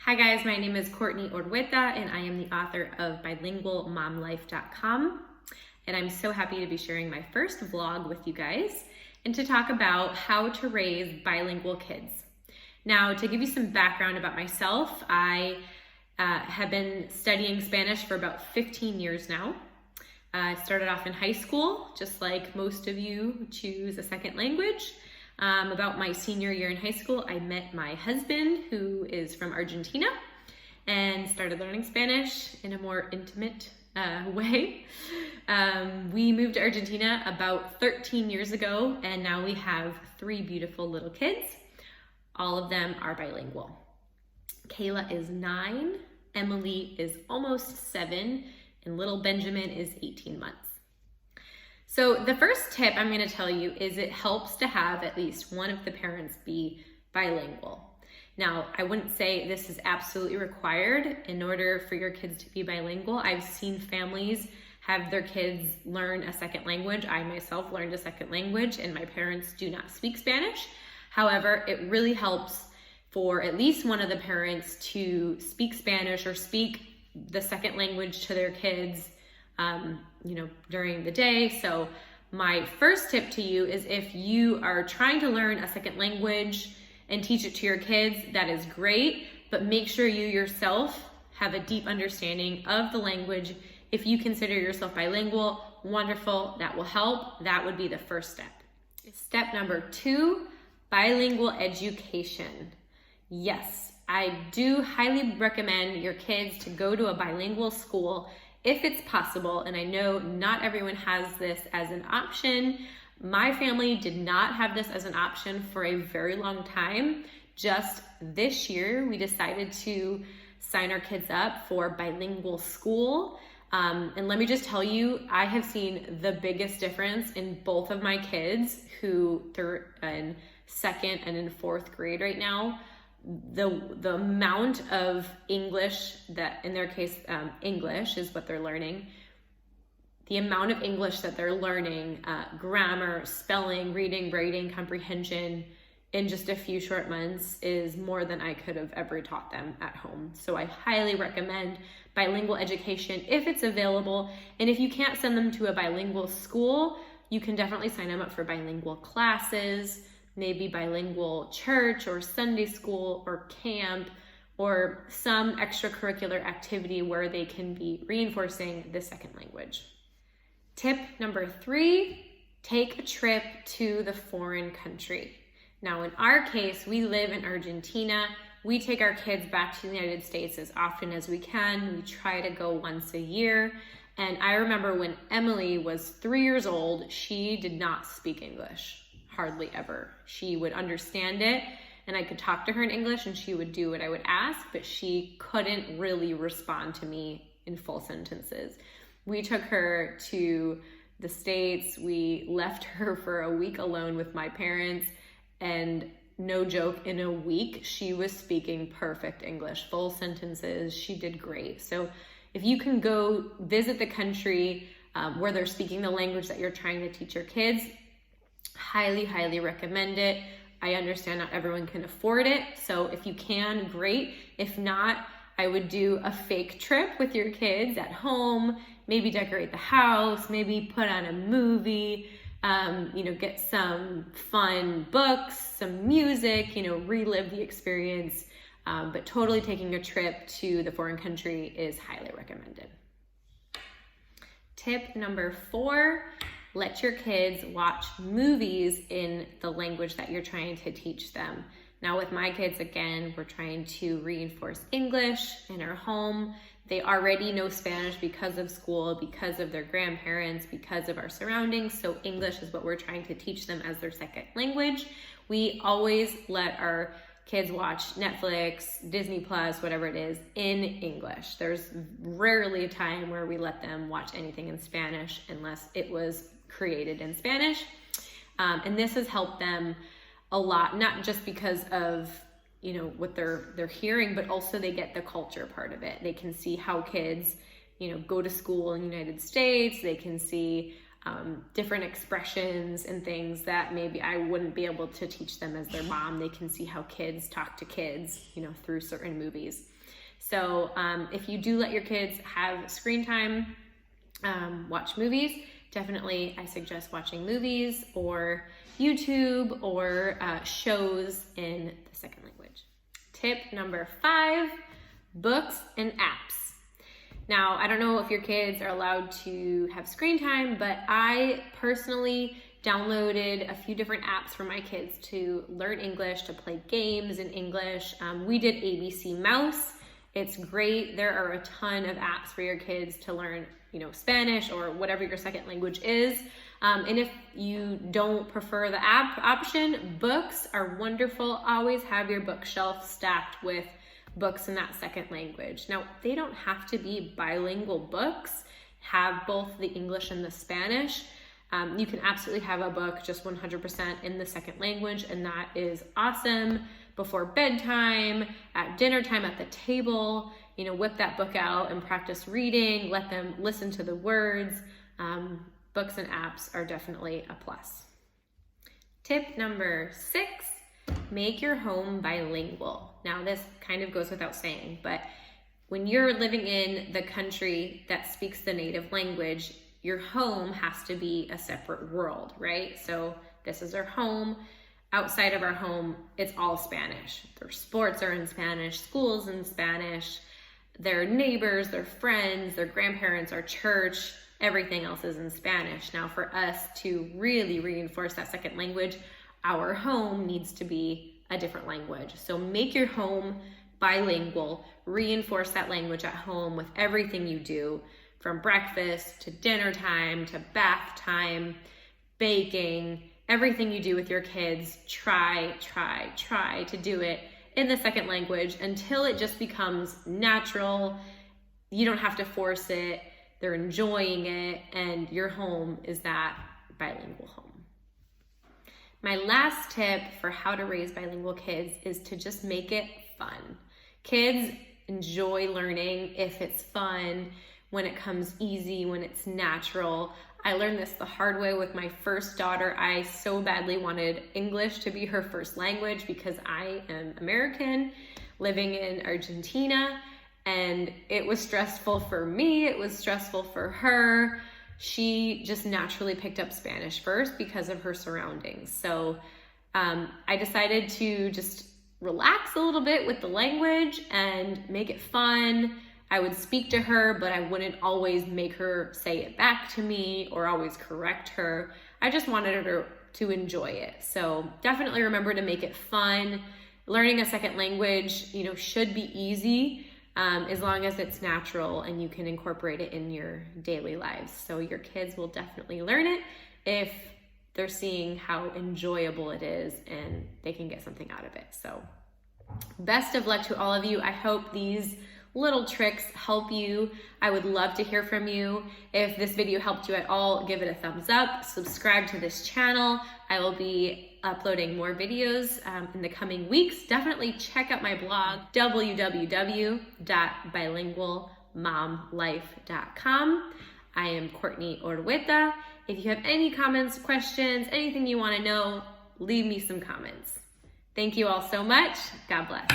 Hi guys, my name is Kortney Orueta and I am the author of bilingualmomlife.com, and I'm so happy to be sharing my first vlog with you guys and to talk about how to raise bilingual kids. Now, to give you some background about myself, I have been studying Spanish for about 15 years now. I started off in high school, just like most of you choose a second language. About my senior year in high school, I met my husband, who is from Argentina, and started learning Spanish in a more intimate way. We moved to Argentina about 13 years ago, and now we have 3 beautiful little kids. All of them are bilingual. Kayla is 9, Emily is almost 7, and little Benjamin is 18 months. So the first tip I'm going to tell you is it helps to have at least one of the parents be bilingual. Now, I wouldn't say this is absolutely required in order for your kids to be bilingual. I've seen families have their kids learn a second language. I myself learned a second language and my parents do not speak Spanish. However, it really helps for at least one of the parents to speak Spanish or speak the second language to their kids during the day. So my first tip to you is if you are trying to learn a second language and teach it to your kids, that is great, but make sure you yourself have a deep understanding of the language. If you consider yourself bilingual, wonderful, that will help. That would be the first step. Step number 2, bilingual education. Yes, I do highly recommend your kids to go to a bilingual school if it's possible, and I know not everyone has this as an option. My family did not have this as an option for a very long time. Just this year, we decided to sign our kids up for bilingual school. And let me just tell you, I have seen the biggest difference in both of my kids who they're in 2nd and in 4th grade right now. The amount of English that, in their case, English is what they're learning. The amount of English that they're learning, grammar, spelling, reading, writing, comprehension, in just a few short months is more than I could have ever taught them at home. So I highly recommend bilingual education if it's available. And if you can't send them to a bilingual school, you can definitely sign them up for bilingual classes, maybe bilingual church or Sunday school or camp or some extracurricular activity where they can be reinforcing the second language. Tip number 3, take a trip to the foreign country. Now, in our case, we live in Argentina. We take our kids back to the United States as often as we can. We try to go once a year. And I remember when Emily was 3 years old, she did not speak English. Hardly ever. She would understand it and I could talk to her in English and she would do what I would ask, but she couldn't really respond to me in full sentences. We took her to the States. We left her for a week alone with my parents, and no joke, in a week she was speaking perfect English, full sentences. She did great. So if you can go visit the country where they're speaking the language that you're trying to teach your kids, highly recommend it. I understand not everyone can afford it, so if you can, great. If not, I would do a fake trip with your kids at home, maybe decorate the house, maybe put on a movie, get some fun books, some music, relive the experience. But totally taking a trip to the foreign country is highly recommended. Tip number 4, let your kids watch movies in the language that you're trying to teach them. Now with my kids, again, we're trying to reinforce English in our home. They already know Spanish because of school, because of their grandparents, because of our surroundings. So English is what we're trying to teach them as their second language. We always let our kids watch Netflix, Disney Plus, whatever it is, in English. There's rarely a time where we let them watch anything in Spanish unless it was created in Spanish. And this has helped them a lot, not just because of what they're hearing, but also they get the culture part of it. They can see how kids go to school in the United States. They can see different expressions and things that maybe I wouldn't be able to teach them as their mom. They can see how kids talk to kids, through certain movies. So if you do let your kids have screen time, watch movies, definitely I suggest watching movies or YouTube or shows in the second language. Tip number 5, books and apps. Now, I don't know if your kids are allowed to have screen time, but I personally downloaded a few different apps for my kids to learn English, to play games in English. We did ABC Mouse. It's great. There are a ton of apps for your kids to learn, Spanish or whatever your second language is. And if you don't prefer the app option, books are wonderful. Always have your bookshelf stacked with books in that second language. Now, they don't have to be bilingual books, have both the English and the Spanish. You can absolutely have a book just 100% in the second language, and that is awesome. Before bedtime, at dinner time, at the table, whip that book out and practice reading, let them listen to the words. Books and apps are definitely a plus. Tip number 6, make your home bilingual. Now, this kind of goes without saying, but when you're living in the country that speaks the native language, your home has to be a separate world, right? So this is our home. Outside of our home, it's all Spanish. Their sports are in Spanish, school's in Spanish, their neighbors, their friends, their grandparents, our church, everything else is in Spanish. Now, for us to really reinforce that second language, our home needs to be a different language. So make your home bilingual, reinforce that language at home with everything you do, from breakfast to dinner time to bath time, baking, everything you do with your kids. Try to do it in the second language until it just becomes natural. You don't have to force it. They're enjoying it, and your home is that bilingual home. My last tip for how to raise bilingual kids is to just make it fun. Kids enjoy learning if it's fun, when it comes easy, when it's natural. I learned this the hard way with my first daughter. I so badly wanted English to be her first language because I am American living in Argentina, and it was stressful for me. It was stressful for her. She just naturally picked up Spanish first because of her surroundings. So I decided to just relax a little bit with the language and make it fun. I would speak to her, but I wouldn't always make her say it back to me or always correct her. I just wanted her to enjoy it. So definitely remember to make it fun. Learning a second language, should be easy. As long as it's natural and you can incorporate it in your daily lives. So your kids will definitely learn it if they're seeing how enjoyable it is and they can get something out of it. So best of luck to all of you. I hope these little tricks help you. I would love to hear from you. If this video helped you at all, give it a thumbs up, subscribe to this channel. I will be uploading more videos in the coming weeks. Definitely check out my blog, www.bilingualmomlife.com. I am Kortney Orueta. If you have any comments, questions, anything you want to know, leave me some comments. Thank you all so much. God bless.